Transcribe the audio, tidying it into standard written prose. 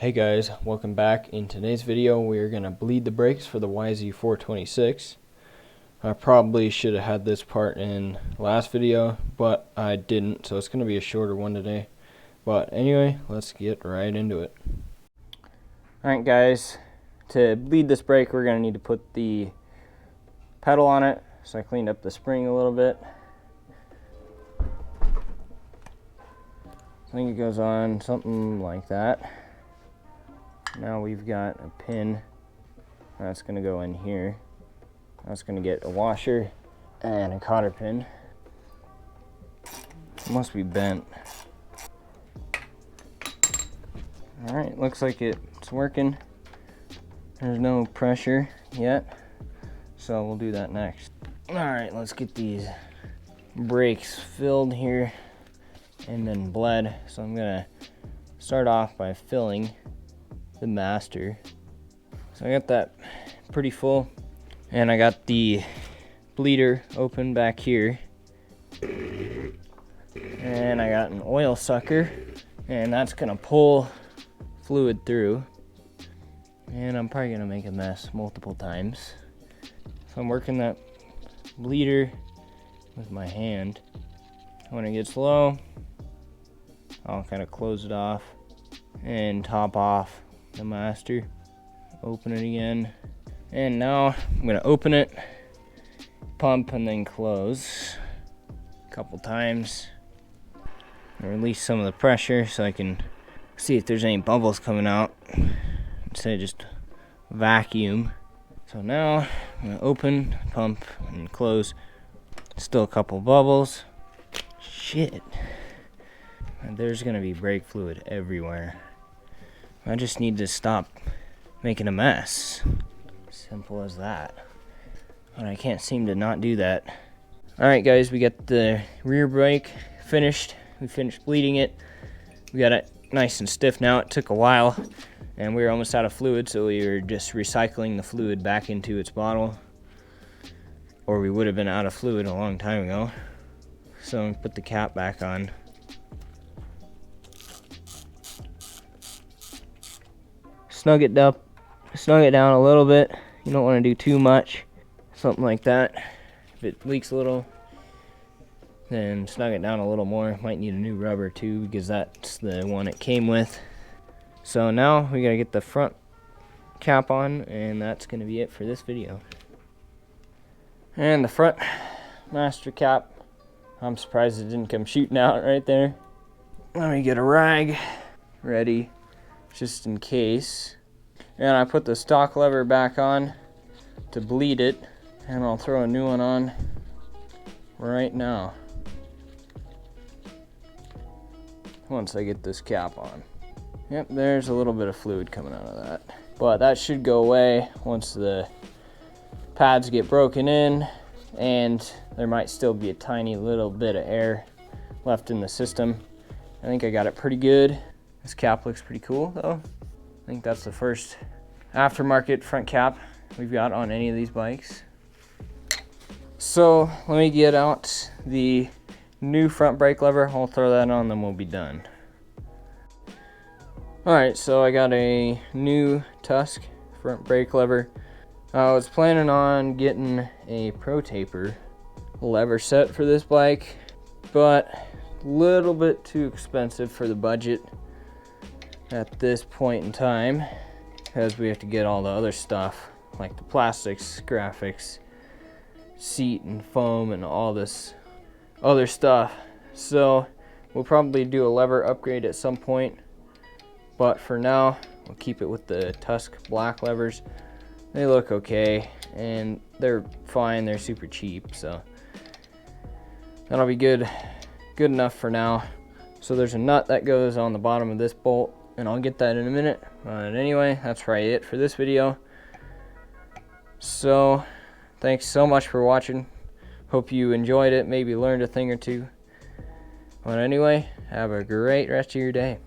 Hey guys, welcome back. In today's video we are going to bleed the brakes for the YZ426. I probably should have had this part in last video, but I didn't, so it's going to be a shorter one today. But anyway, let's get right into it. Alright guys, to bleed this brake we're going to need to put the pedal on it. So I cleaned up the spring a little bit. I think it goes on something like that. Now we've got a pin that's going to go in here. That's going to get a washer and a cotter pin. It must be bent. Alright, looks like it's working. There's no pressure yet, so we'll do that next. Alright, let's get these brakes filled here and then bled. So I'm going to start off by filling the master. So I got that pretty full, and I got the bleeder open back here, and I got an oil sucker, and that's gonna pull fluid through, and I'm probably gonna make a mess multiple times. So I'm working that bleeder with my hand. When it gets low, I'll kind of close it off and top off the master, open it again, and now I'm going to open it, pump, and then close a couple times and release some of the pressure so I can see if there's any bubbles coming out instead of just vacuum. So now I'm going to open, pump, and close. Still a couple bubbles. Shit, and there's going to be brake fluid everywhere. I just need to stop making a mess. Simple as that. And I can't seem to not do that. Alright guys, we got the rear brake finished. We finished bleeding it. We got it nice and stiff now. It took a while and we were almost out of fluid, so we were just recycling the fluid back into its bottle. Or we would have been out of fluid a long time ago. So we put the cap back on. Snug it down a little bit. You don't want to do too much, something like that. If it leaks a little, then snug it down a little more. Might need a new rubber too, because that's the one it came with. So now we gotta get the front cap on, and that's gonna be it for this video. And the front master cap, I'm surprised it didn't come shooting out right there. Let me get a rag ready, just in case. And I put the stock lever back on to bleed it, and I'll throw a new one on right now once I get this cap on. Yep, there's a little bit of fluid coming out of that, but that should go away once the pads get broken in, and there might still be a tiny little bit of air left in the system. I think I got it pretty good. This cap looks pretty cool though. I think that's the first aftermarket front cap we've got on any of these bikes. So let me get out the new front brake lever. I'll throw that on, then we'll be done. Alright, so I got a new Tusk front brake lever. I was planning on getting a Pro Taper lever set for this bike, but a little bit too expensive for the budget at this point in time, because we have to get all the other stuff like the plastics, graphics, seat and foam, and all this other stuff. So we'll probably do a lever upgrade at some point, but for now we'll keep it with the Tusk black levers. They look okay and they're fine. They're super cheap, so that'll be good enough for now. So there's a nut that goes on the bottom of this bolt, and I'll get that in a minute. But anyway, that's probably it for this video. So thanks so much for watching. Hope you enjoyed it, maybe learned a thing or two. But anyway, have a great rest of your day.